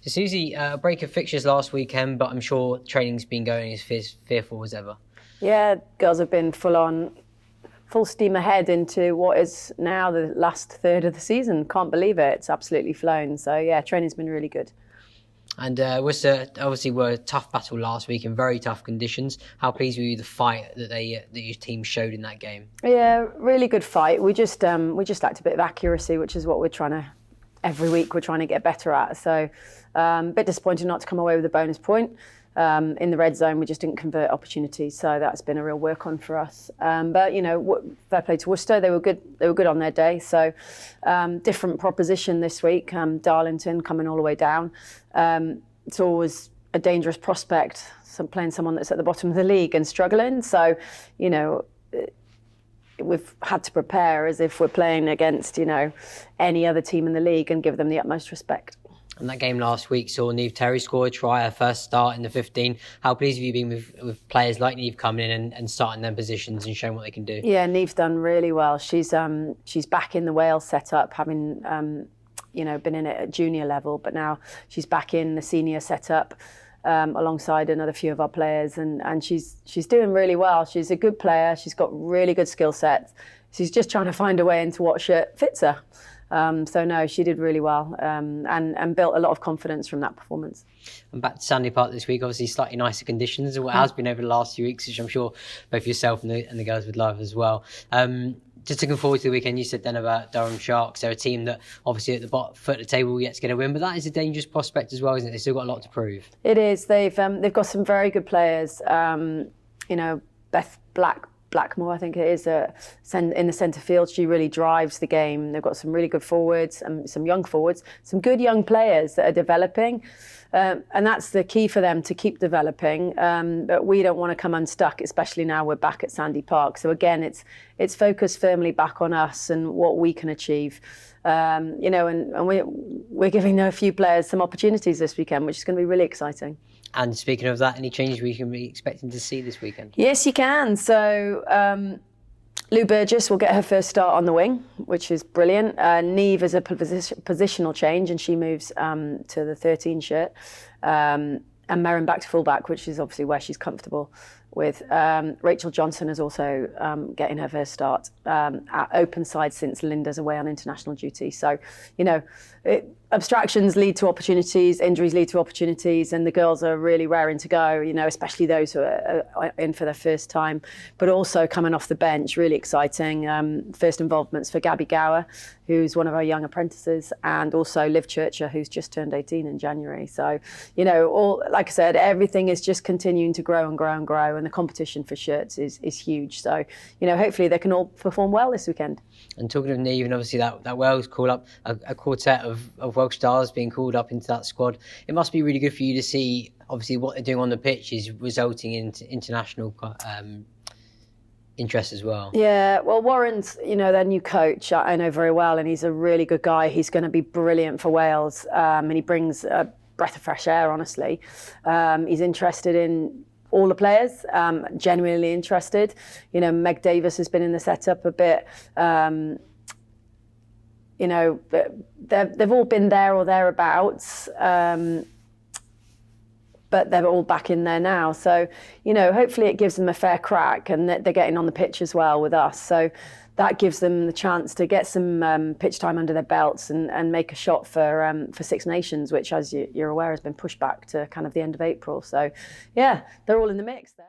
So Susie, a break of fixtures last weekend, but I'm sure training's been going as fearful as ever. Yeah, girls have been full steam ahead into what is now the last third of the season. Can't believe it. It's absolutely flown. So yeah, training's been really good. And Worcester obviously were a tough battle last week in very tough conditions. How pleased were you with the fight that your team showed in that game? Yeah, really good fight. We just lacked a bit of accuracy, which is what we're trying to. Every week we're trying to get better at. So a bit disappointed not to come away with a bonus point. In the red zone, we just didn't convert opportunities, so that's been a real work on for us. But you know, fair play to Worcester, they were good. They were good on their day. So different proposition this week. Darlington coming all the way down. It's always a dangerous prospect. Playing someone that's at the bottom of the league and struggling. So you know. We've had to prepare as if we're playing against, you know, any other team in the league and give them the utmost respect. And that game last week saw Niamh Terry score a try, her first start in the 15. How pleased have you been with players like Niamh coming in and starting their positions and showing what they can do? Yeah, Niamh's done really well. She's back in the Wales setup, having you know, been in it at junior level, but now she's back in the senior setup. Alongside another few of our players, and she's doing really well. She's a good player. She's got really good skill sets. She's just trying to find a way into what shirt fits her. So no, she did really well and built a lot of confidence from that performance. And back to Sandy Park this week, obviously slightly nicer conditions than what it has been over the last few weeks, which I'm sure both yourself and the girls would love as well. Just looking forward to the weekend, you said then about Durham Sharks. They're a team that obviously at the bottom foot of the table will yet to get a win, but that is a dangerous prospect as well, isn't it? They've still got a lot to prove. It is. They've got some very good players. You know, Beth Blackmore, I think it is, in the centre field. She really drives the game. They've got some really good forwards, some young forwards, some good young players that are developing. And that's the key for them to keep developing. But we don't want to come unstuck, especially now we're back at Sandy Park. So again, it's focused firmly back on us and what we can achieve. You know, and we're giving a few players some opportunities this weekend, which is going to be really exciting. And speaking of that, any changes we can be expecting to see this weekend? Yes, you can. So Lou Burgess will get her first start on the wing, which is brilliant. Niamh is a positional change, and she moves to the 13 shirt. And Merrin back to fullback, which is obviously where she's comfortable with. Rachel Johnson is also getting her first start at open side since Linda's away on international duty. So, you know, abstractions lead to opportunities, injuries lead to opportunities, and the girls are really raring to go, you know, especially those who are in for their first time, but also coming off the bench, really exciting. First involvements for Gabby Gower, who's one of our young apprentices, and also Liv Churcher, who's just turned 18 in January. So, you know, like I said, everything is just continuing to grow and grow and grow, and the competition for shirts is huge. So, you know, hopefully they can all perform well this weekend. And talking of Niamh, and obviously that Wales call up, a quartet of Welsh stars being called up into that squad, it must be really good for you to see, obviously, what they're doing on the pitch is resulting in international interest as well. Yeah, well, Warren's, you know, their new coach, I know very well, and he's a really good guy. He's going to be brilliant for Wales, and he brings a breath of fresh air, honestly. He's interested in all the players, genuinely interested. You know, Meg Davis has been in the setup a bit. You know, they've all been there or thereabouts, but they're all back in there now. So, you know, hopefully it gives them a fair crack, and they're getting on the pitch as well with us. So that gives them the chance to get some pitch time under their belts and make a shot for Six Nations, which, as you're aware, has been pushed back to kind of the end of April. So, yeah, they're all in the mix there.